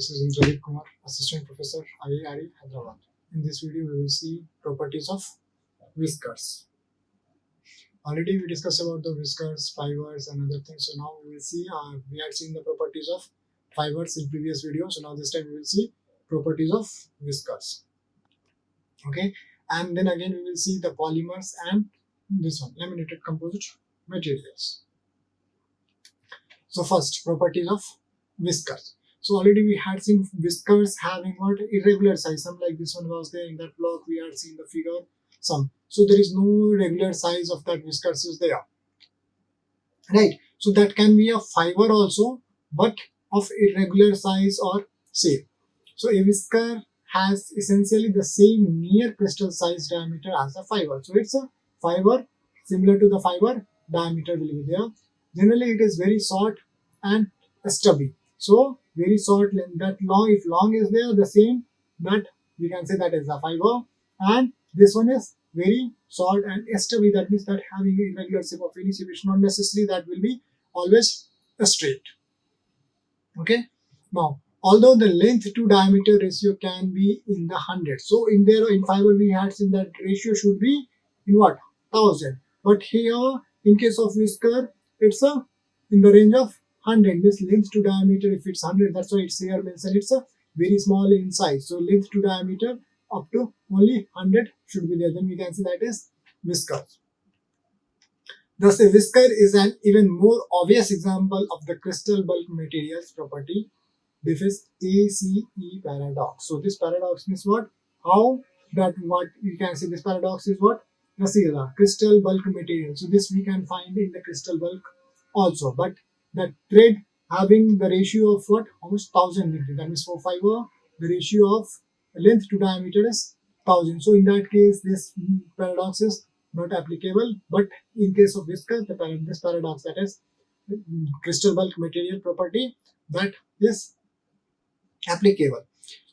This is Indradeep Kumar, Assistant Professor, IARE, Hyderabad. In this video, we will see properties of whiskers. Already we discussed about the whiskers, fibers, and other things. So now we will see, we had seen the properties of fibers in previous video. So now this time we will see properties of whiskers. Okay, and then again we will see the polymers and this one, laminated composite materials. So first, properties of whiskers. So already we had seen whiskers having what irregular size. Some like this one was there in that block. We had seen the figure. Some. So there is no regular size of that whiskers is there. Right. So that can be a fiber also, but of irregular size or shape. So a whisker has essentially the same near crystal size diameter as a fiber. So it's a fiber similar to the fiber diameter will be there. Generally, it is very short and stubby. So very short length, that long, if long is there, the same, that we can say that is a fiber, and this one is very short and stubby. That means that having a irregular shape of any shape, it's not necessary that will be always straight. Okay. Now, although the length to diameter ratio can be in the 100, so in there in fiber we had seen that ratio should be in what 1000, but here in case of whisker it's a in the range of 100. This length to diameter, if it's 100, that's why it's here mentioned it's a very small in size. So length to diameter up to only 100 should be there. Then we can say that is whisker. Thus, a whisker is an even more obvious example of the crystal bulk materials property. This is ACE paradox. So this paradox means what? How that what we can say this paradox is what? The crystal bulk material. So this we can find in the crystal bulk also. But the thread having the ratio of what? Almost 1000 degree. That means for fiber, the ratio of length to diameter is 1000. So in that case, this paradox is not applicable. But in case of whisker, this paradox, that is crystal bulk material property, that is applicable.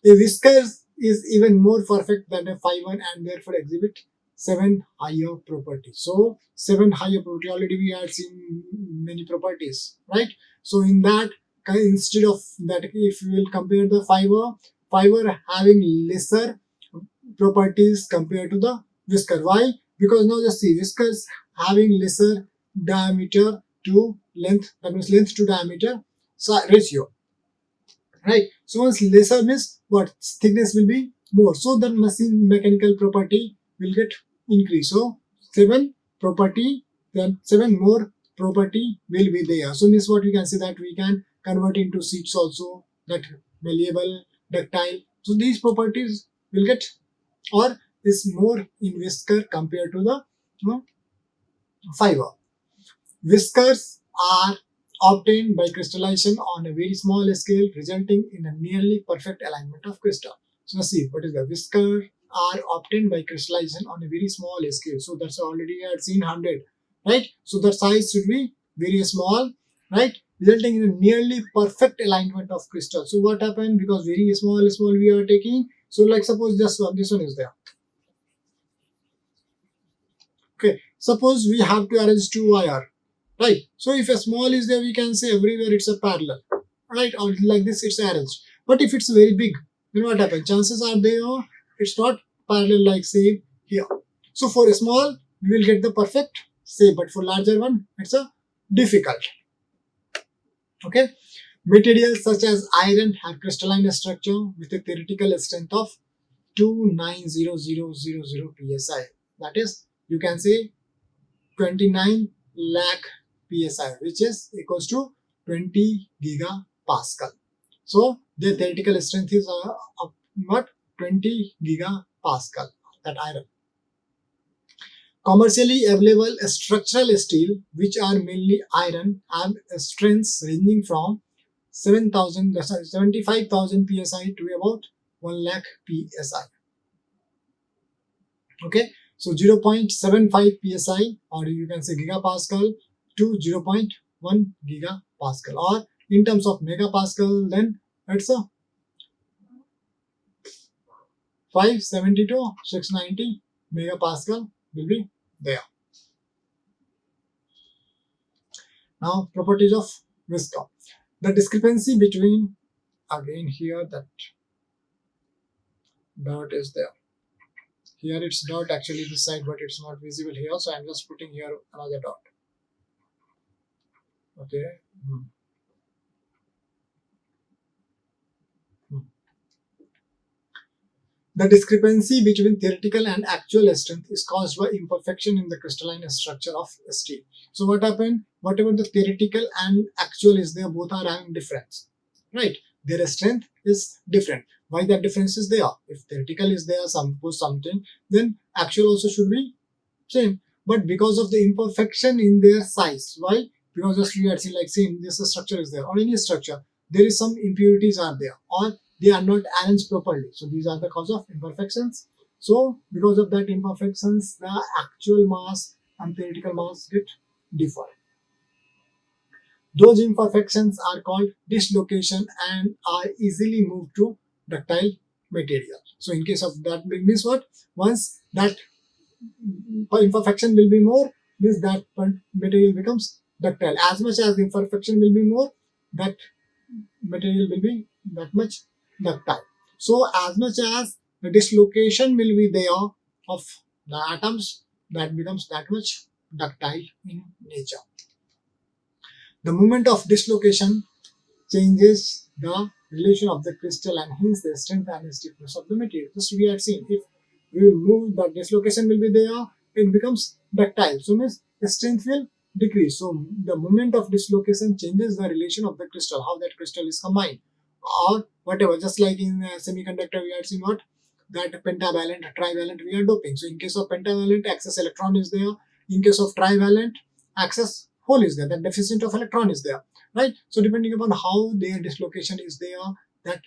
A whisker is even more perfect than a fiber and therefore exhibit 7 higher properties. So 7 higher property, already we had seen many properties, right? So in that, instead of that, if we will compare the fiber having lesser properties compared to the whisker. Why? Because now just see, whiskers having lesser diameter to length, that means length to diameter ratio, right? So once lesser means what? Thickness will be more, so the machine mechanical property will get increased. So 7 property, then 7 more property will be there. So this is what we can say that we can convert into sheets also, that malleable, ductile. So these properties will get or is more in whisker compared to the fiber. Whiskers are obtained by crystallization on a very small scale, resulting in a nearly perfect alignment of crystal. So let's see what is the whisker are obtained by crystallization on a very small scale. So that's already I had seen 100, right? So the size should be very small, right? Resulting in a nearly perfect alignment of crystal. So what happened? Because very small we are taking. So like suppose this one is there. Okay, suppose we have to arrange 2 wire, right? So if a small is there, we can say everywhere it's a parallel, right? Or like this it's arranged. But if it's very big, then what happens? Chances are there it's not parallel like say here. So for a small, we will get the perfect shape, but for larger one, it's a difficult. Okay, materials such as iron have crystalline structure with a theoretical strength of 290,000 psi. That is, you can say 29 lakh psi, which is equals to 20 gigapascal. So the theoretical strength is what 20 gigapascal, that iron. Commercially available structural steel, which are mainly iron, have strengths ranging from 75,000 psi to about 1 lakh psi. Okay, so 0.75 psi, or you can say gigapascal, to 0.1 gigapascal, or in terms of megapascal, then it's a 570 to 690 megapascal will be there. Now, properties of whisker. The discrepancy between again here that dot is there. Here it's dot actually this side, but it's not visible here, so I'm just putting here another dot. Okay. The discrepancy between theoretical and actual strength is caused by imperfection in the crystalline structure of steel. So what happened? Whatever the theoretical and actual is there, both are having difference, right? Their strength is different. Why that difference is there? If theoretical is there, suppose something, then actual also should be same. But because of the imperfection in their size, why? Because just we are seeing like same this structure is there, or any structure, there is some impurities are there, or they are not arranged properly. So these are the cause of imperfections. So because of that imperfections, the actual mass and theoretical mass get differ. Those imperfections are called dislocation and are easily moved to ductile material. So in case of that means what? Once that imperfection will be more, means that material becomes ductile. As much as the imperfection will be more, that material will be that much ductile. So as much as the dislocation will be there of the atoms, that becomes that much ductile in nature. The moment of dislocation changes the relation of the crystal and hence the strength and stiffness of the material. Just we had seen, if we will move, the dislocation will be there, it becomes ductile. So means the strength will decrease. So the moment of dislocation changes the relation of the crystal, how that crystal is combined, or whatever. Just like in semiconductor, we had seen what? That pentavalent, trivalent, we are doping. So in case of pentavalent, excess electron is there. In case of trivalent, excess hole is there. That deficit of electron is there, right? So depending upon how their dislocation is there, that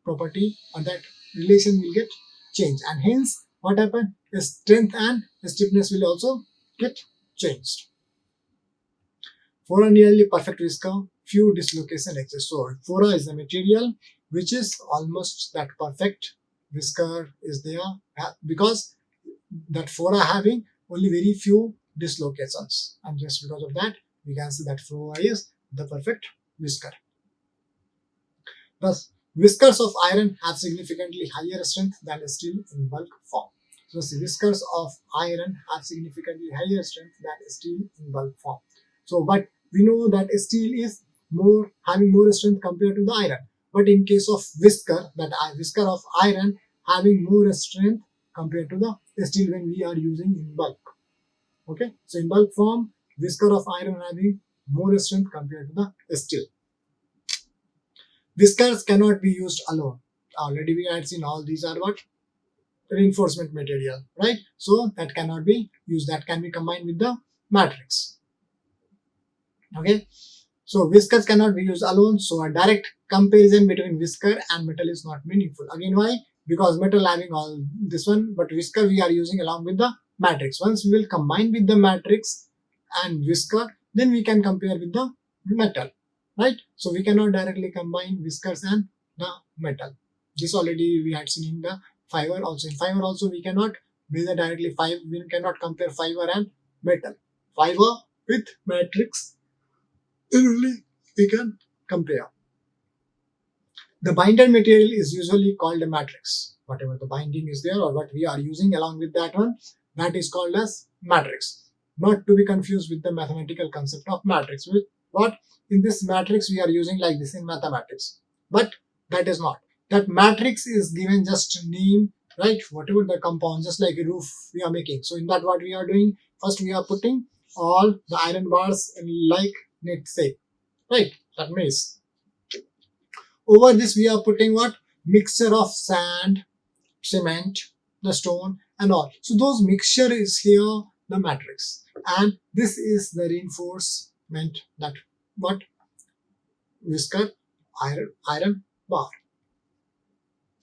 property or that relation will get changed, and hence what happens is strength and stiffness will also get changed. For a nearly perfect whisker, few dislocation exist. So fora is the material which is almost that perfect whisker is there, because that fora having only very few dislocations, and just because of that we can see that fora is the perfect whisker. Thus, whiskers of iron have significantly higher strength than steel in bulk form. So, the whiskers of iron have significantly higher strength than steel in bulk form. So, but we know that steel is having more strength compared to the iron. But in case of whisker, that whisker of iron having more strength compared to the steel when we are using in bulk. Okay, so in bulk form, whisker of iron having more strength compared to the steel. Whiskers cannot be used alone. Already we had seen all these are what? Reinforcement material, right? So that cannot be used. That can be combined with the matrix. Okay. So whiskers cannot be used alone. So a direct comparison between whisker and metal is not meaningful. Again, why? Because metal having all this one, but whisker we are using along with the matrix. Once we will combine with the matrix and whisker, then we can compare with the metal, right? So we cannot directly combine whiskers and the metal. This already we had seen in the fiber also. In fiber also we cannot measure directly we cannot compare fiber and metal. Fiber with matrix, then only we can compare. The binder material is usually called a matrix. Whatever the binding is there or what we are using along with that one, that is called as matrix. Not to be confused with the mathematical concept of matrix. With what? In this matrix we are using like this in mathematics. But that is not. That matrix is given just name, right? Whatever the compound, just like a roof we are making. So in that what we are doing, first we are putting all the iron bars in like net shape, right? That means over this we are putting what? Mixture of sand, cement, the stone and all. So those mixture is here the matrix, and this is the reinforcement, that what? Whisker iron bar.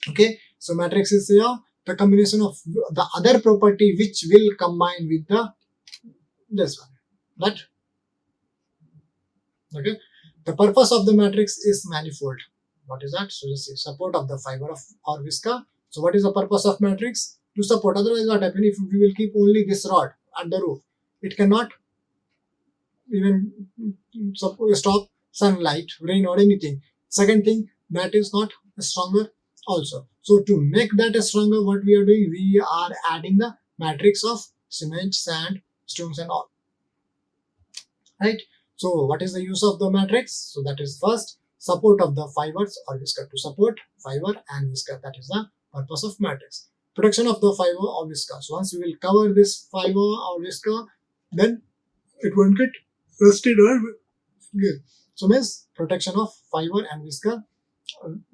Okay, so matrix is here the combination of the other property which will combine with the this one, that. Okay, the purpose of the matrix is manifold. What is that? So just support of the fiber of or whisker. So what is the purpose of matrix? To support. Otherwise what happens if we will keep only this rod at the roof? It cannot even stop sunlight, rain or anything. Second thing, that is not stronger also. So to make that stronger, what we are doing, we are adding the matrix of cement, sand, stones and all, right? So what is the use of the matrix? So that is first support of the fibers or whisker, to support fiber and whisker. That is the purpose of matrix. Protection of the fiber or whisker. So once we will cover this fiber or whisker, then it won't get rusted or good. So means protection of fiber and whisker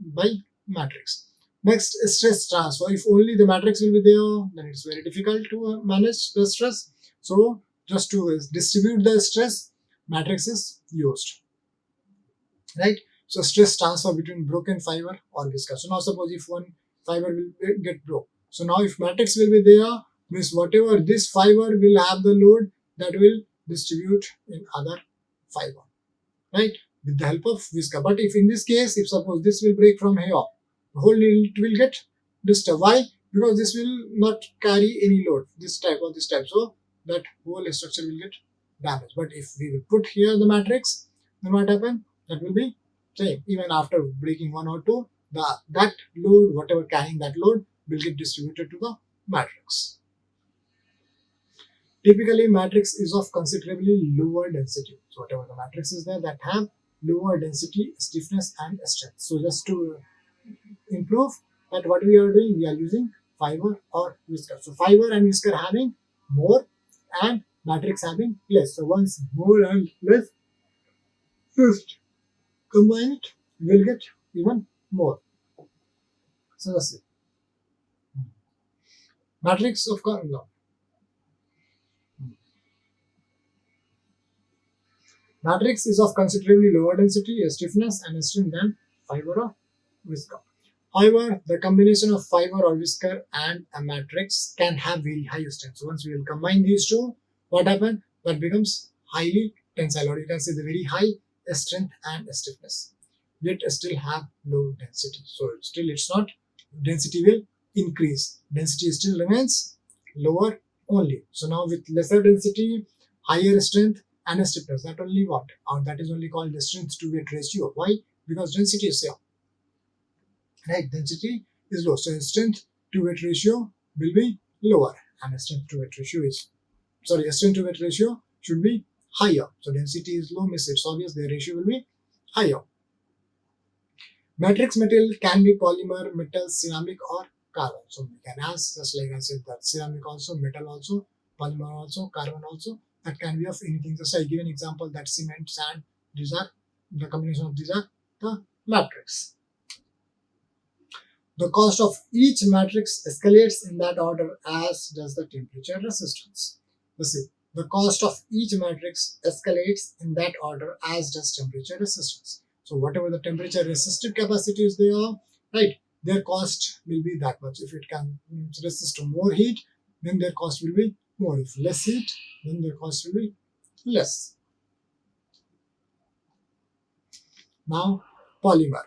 by matrix. Next, stress transfer. If only the matrix will be there, then it's very difficult to manage the stress. So just to distribute the stress, matrix is used, right? So stress transfer between broken fiber or whisker. So now suppose if one fiber will get broke. So now if matrix will be there, means whatever this fiber will have the load, that will distribute in other fiber, right? With the help of whisker. But if in this case, if suppose this will break from here, the whole it will get disturbed. Why? Because this will not carry any load, this type or this type. So that whole structure will get damaged. But if we will put here the matrix, then what happen? That will be same. Even after breaking one or two, that load, whatever carrying that load, will get distributed to the matrix. Typically, matrix is of considerably lower density. So whatever the matrix is there, that have lower density, stiffness and strength. So just to improve that, what we are doing, we are using fiber or whisker. So fiber and whisker having more and matrix having less. So once more and less, just combine it, we will get even more. So that's it. Matrix of no. Matrix is of considerably lower density, stiffness and strength than fiber or whisker. However, the combination of fiber or whisker and a matrix can have very high strength. So once we will combine these two, what happens? That becomes highly tensile, or you can say the very high strength and stiffness. Yet still have low density. So still it's not, density will increase. Density still remains lower only. So now with lesser density, higher strength and stiffness, that only what? Or that is only called the strength to weight ratio. Why? Because density is here. Right, density is low, so strength to weight ratio will be lower, and strength to weight ratio is strength to weight ratio should be higher. So density is low, means it's obvious the ratio will be higher. Matrix material can be polymer, metal, ceramic, or carbon. So we can ask, just like I said, that ceramic also, metal also, polymer also, carbon also. That can be of anything. Just I give an example that cement, sand, these are the combination of these are the matrix. The cost of each matrix escalates in that order, as does the temperature resistance. See, the cost of each matrix escalates in that order, as does temperature resistance. So whatever the temperature resistive capacity is there, right, their cost will be that much. If it can resist more heat, then their cost will be more. If less heat, then their cost will be less. Now, polymer.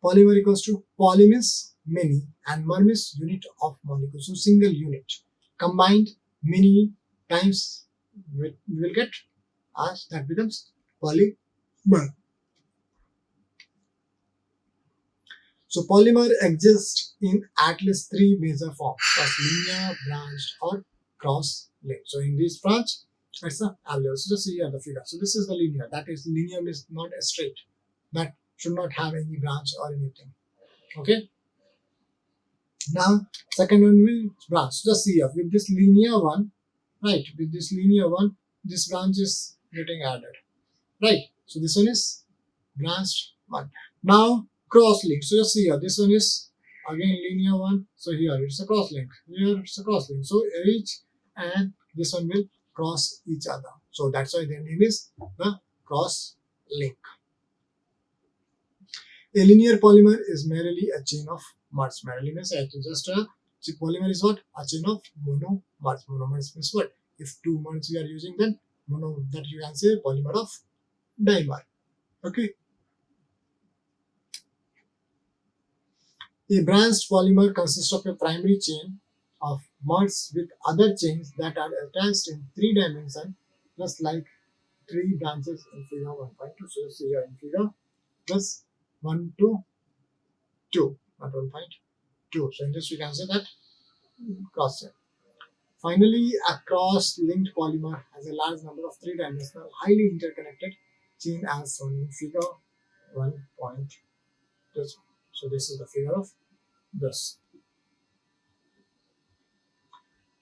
Polymer equals to poly means many and mer means unit of molecule. So single unit. Combined many times we will get as that becomes polymer. So polymer exists in at least three major forms: as linear, branched, or cross-linked. So in this branch, it's a alveolar. So just see here the figure. So this is the linear. That is, linear means not a straight. That should not have any branch or anything. Okay. Now second one will branch. So just see here with this linear one, right? With this linear one, this branch is getting added, right? So this one is branched one. Now cross link. So just see here, this one is again linear one. So here it's a cross link. Here it's a cross link. So each and this one will cross each other. So that's why their name is the cross link. A linear polymer is merely a chain of merged. Merely means just a polymer is what? A chain of monomers. Monomers means what? If two merged we are using, then mono, that you can say polymer of dimer. Okay. A branched polymer consists of a primary chain of merged with other chains that are attached in three dimensions, just like three branches in figure 1.2. So see here in figure plus 1 to 2, not 1.2. So in this we can say that cross check. Finally, a cross-linked polymer has a large number of three-dimensional, highly interconnected chain as shown in figure 1.2. So this is the figure of this.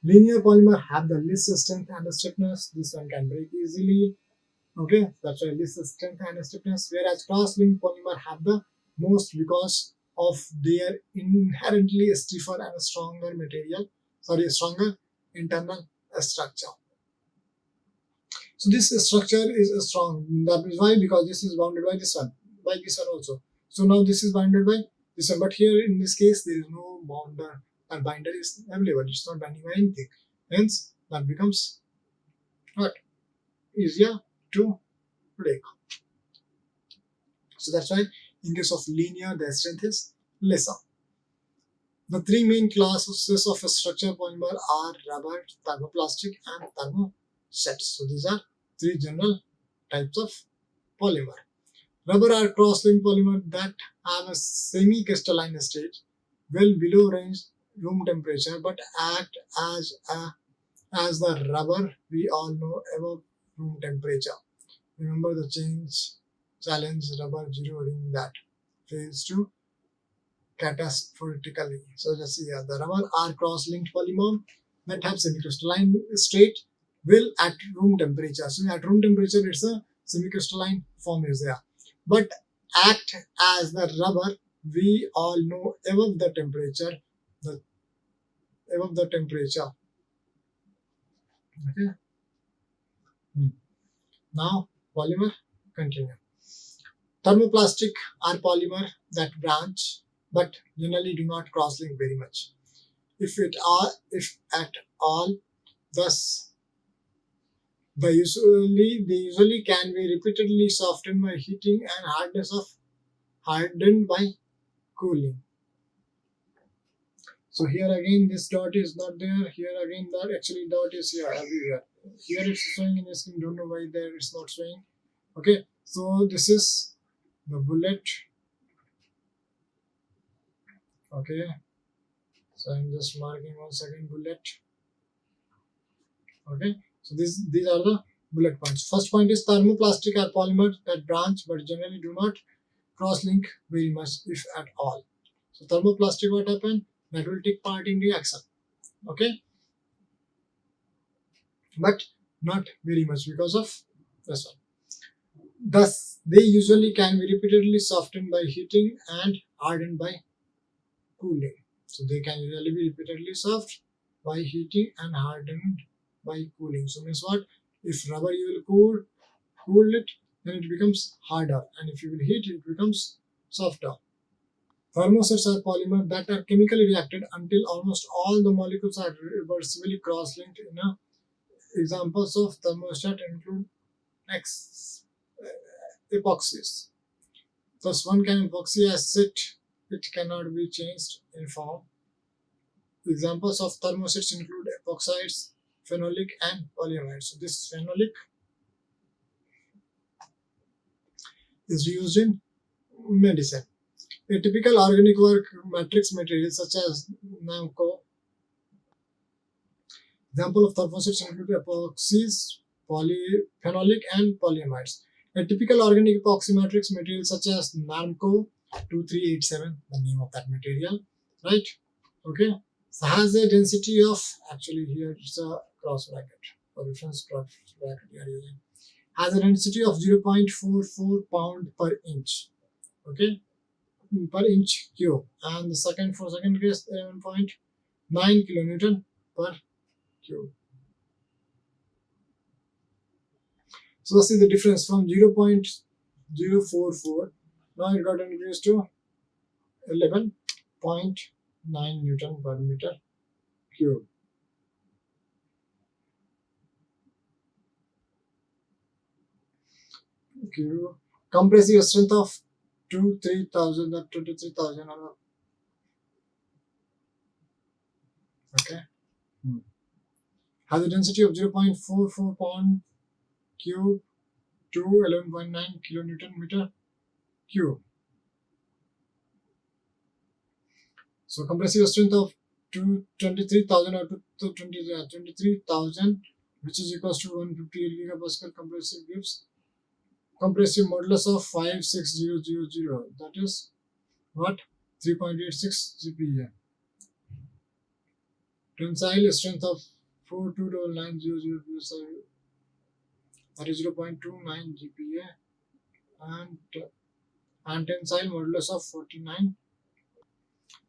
Linear polymer have the least strength and stiffness. This one can break easily. Okay, that's why least strength and stiffness. Whereas cross-linked polymer have the most because of their inherently stiffer and stronger material. Stronger internal structure. So this structure is strong. That is why, because this is bounded by this one also. So now this is bounded by this one. But here in this case, there is no bounder. And binder is available. It's not binding by anything. Hence, that becomes what? Easier to break. So that's why in case of linear, the strength is lesser. The three main classes of structure polymer are rubber, thermoplastic, and thermosets. So these are three general types of polymer. Rubber are cross-linked polymer that have a semi-crystalline state well below range room temperature but act as the rubber we all know above room temperature. Remember the challenge rubber zeroing that fails to catastrophically. So just see here, the rubber are cross-linked polymer that have semi-crystalline state will at room temperature. So at room temperature, it's a semi-crystalline form is there, but act as the rubber we all know above the temperature. Above the temperature. Okay. Now polymer continue. Thermoplastic are polymer that branch but generally do not cross-link very much. If at all, thus they usually can be repeatedly softened by heating and hardened by cooling. So here again this dot is not there. Here again that actually dot is here everywhere. Here it's showing in the screen. Don't know why there it's not showing. Okay, so this is the bullet. Okay, so I'm just marking 1 second bullet. Okay, so these are the bullet points. First point is thermoplastic are polymers that branch but generally do not cross-link very much, if at all. So thermoplastic, what happen? That will take part in reaction. Okay, but not very much because of this one. Thus, they usually can be repeatedly softened by heating and hardened by cooling. So they can usually be repeatedly soft by heating and hardened by cooling. So means what? If rubber you will cool it, then it becomes harder, and if you will heat it becomes softer. Thermosets are polymers that are chemically reacted until almost all the molecules are reversibly cross-linked. Examples of thermostat include epoxies. Thus, one can epoxy as it cannot be changed in form. Examples of thermosets include epoxides, phenolic, and polyamides. So this phenolic is used in medicine. A typical organic work matrix material such as NAMCO. Example of thermosets include epoxies, phenolic, and polyamides. A typical organic epoxy matrix material such as NAMCO 2387, the name of that material, right? Okay, so has a density of, actually here it's a cross bracket for reference cross bracket we are using, has a density of 0.44 pound per inch. Okay, per inch cube, and the for second case 11.9 kilonewton per cube. So see the difference from 0.044, now it got increased to 11.9 Newton per meter cube. Compressive strength of 23,000 or 23,000. Okay. Has a density of 0.44 pound cube to 11.9 kilonewton meter cube. So compressive strength of 23,000 or 23,000, which is equals to 158 gigapascal compressive gives compressive modulus of 56000. That is what? 3.86 GPa. Tensile strength of 429900 psi, that is 0.29 GPa, and tensile modulus of 49.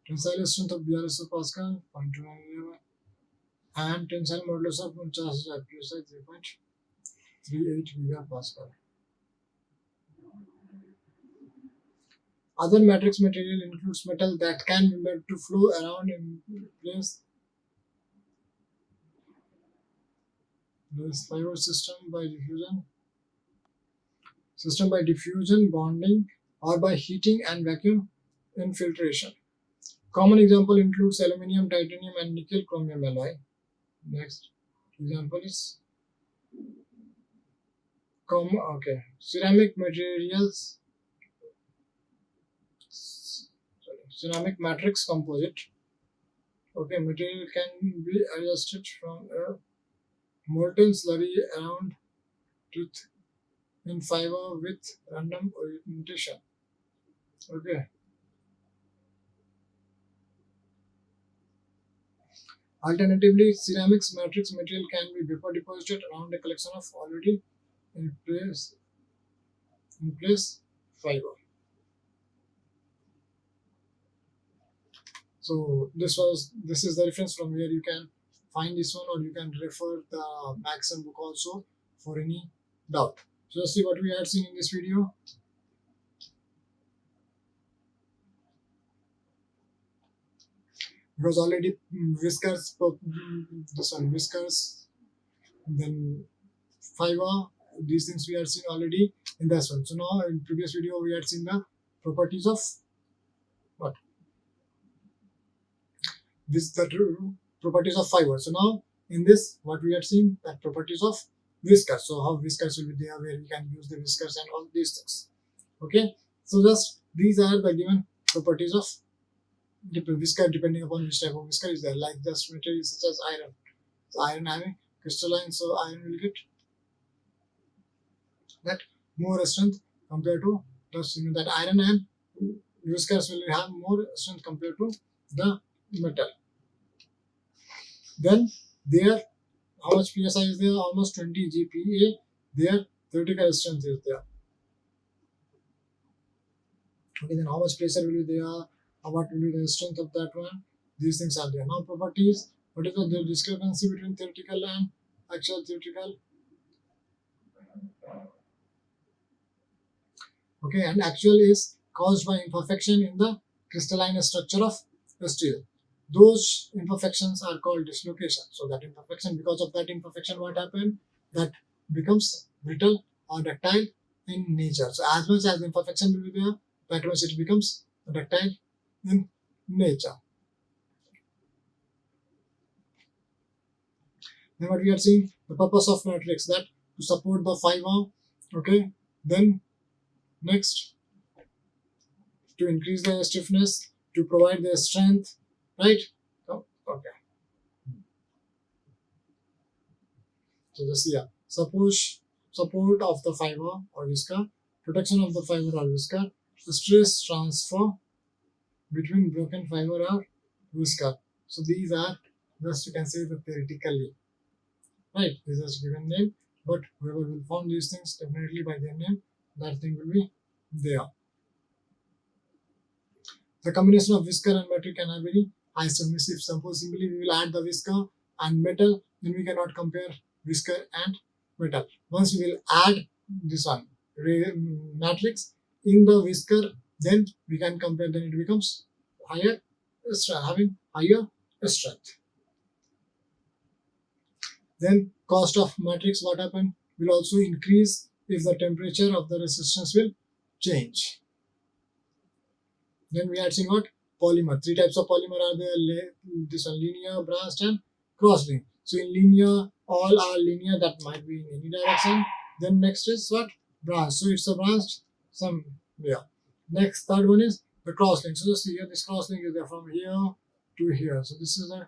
Tensile strength of 42 Pascal 0.29, and tensile modulus of 49 psi 3.38 gigapascal. Other matrix material includes metal that can be made to flow around in place. This fiber system by diffusion, bonding, or by heating and vacuum infiltration. Common example includes aluminium, titanium, and nickel chromium alloy. Next example is ceramic materials, ceramic matrix composite. Okay, material can be adjusted from a molten slurry around tooth in fiber with random orientation. Okay. Alternatively, ceramics matrix material can be vapor deposited around a collection of already in place fiber. So this is the reference from where you can find this one, or you can refer the Maxim book also for any doubt. So let's see what we had seen in this video. Because already Whiskers, Whiskers, then fiber, these things we had seen already in this one. So now in previous video we had seen the properties of what? Properties of fiber. So now in this, what we had seen, that properties of Whiskers. So how Whiskers will be there, where we can use the Whiskers and all these things. Okay, so just these are the given properties of the Whisker, depending upon which type of Whisker is there. Like this material such as iron. So iron having crystalline, so iron will get that more strength compared to that iron, and Whiskers will have more strength compared to the metal. Then there, how much psi is there? Almost 20 GPa. Their theoretical strength is there. Okay, then how much pressure will be there? What will be the strength of that one? These things are there. Now properties. What is the discrepancy between theoretical and actual theoretical? Okay, and actual is caused by imperfection in the crystalline structure of steel. Those imperfections are called dislocation. So that imperfection, because of that imperfection, what happened? That becomes brittle or ductile in nature. So as much as imperfection will be there, that much it becomes ductile in nature. Then what we are seeing, the purpose of matrix, that to support the fiber. Okay, then next, to increase the stiffness, to provide the strength, right? Oh, okay. So just support of the fiber or whisker, protection of the fiber or whisker, stress transfer between broken fiber or whisker. So these are just, you can say, the theoretically, right? This is given name, but whoever will found these things, definitely by their name, that thing will be there. The combination of whisker and metal can have very high stiffness. If suppose simply we will add the whisker and metal, then we cannot compare whisker and metal. Once we will add this one matrix in the whisker, then we can compare. Then it becomes higher, having higher strength. Then cost of matrix, what happen, will also increase if the temperature of the resistance will change. Then we had seen what? Polymer. Three types of polymer are there. This one, linear, branched, and cross-linked. So in linear, all are linear, that might be in any direction. Then next is what? Branch. So it's a branched, some, yeah. Next, third one is the cross link. So just see here, this cross link is there from here to here. So this is the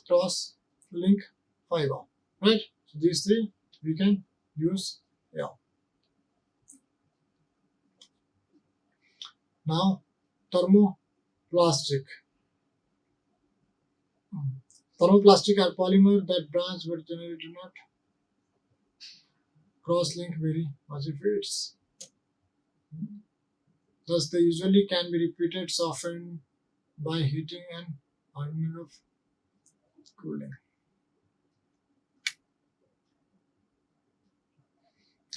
cross link fiber, right? So these three we can use here. Now, thermoplastic. Thermoplastic are polymer that branch but generally do not cross-link very much if it's. Thus, they usually can be repeated, softened by heating and hardening of cooling.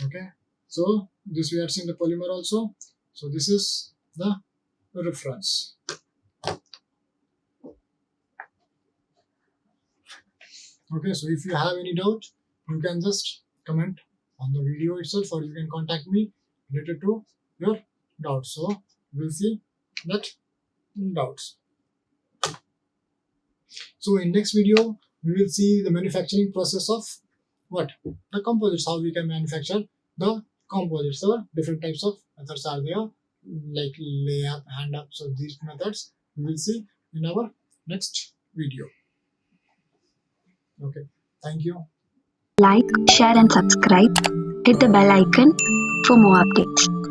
Okay, so this we are seeing the polymer also. So this is the reference. Okay, so if you have any doubt, you can just comment on the video itself, or you can contact me related to your doubts. So we'll see that doubts. So in next video, we will see the manufacturing process of what? The composites, how we can manufacture the composites. So different types of methods are there, like lay up, hand up. So these methods we will see in our next video. Okay, thank you. Like, share and subscribe. Hit the bell icon for more updates.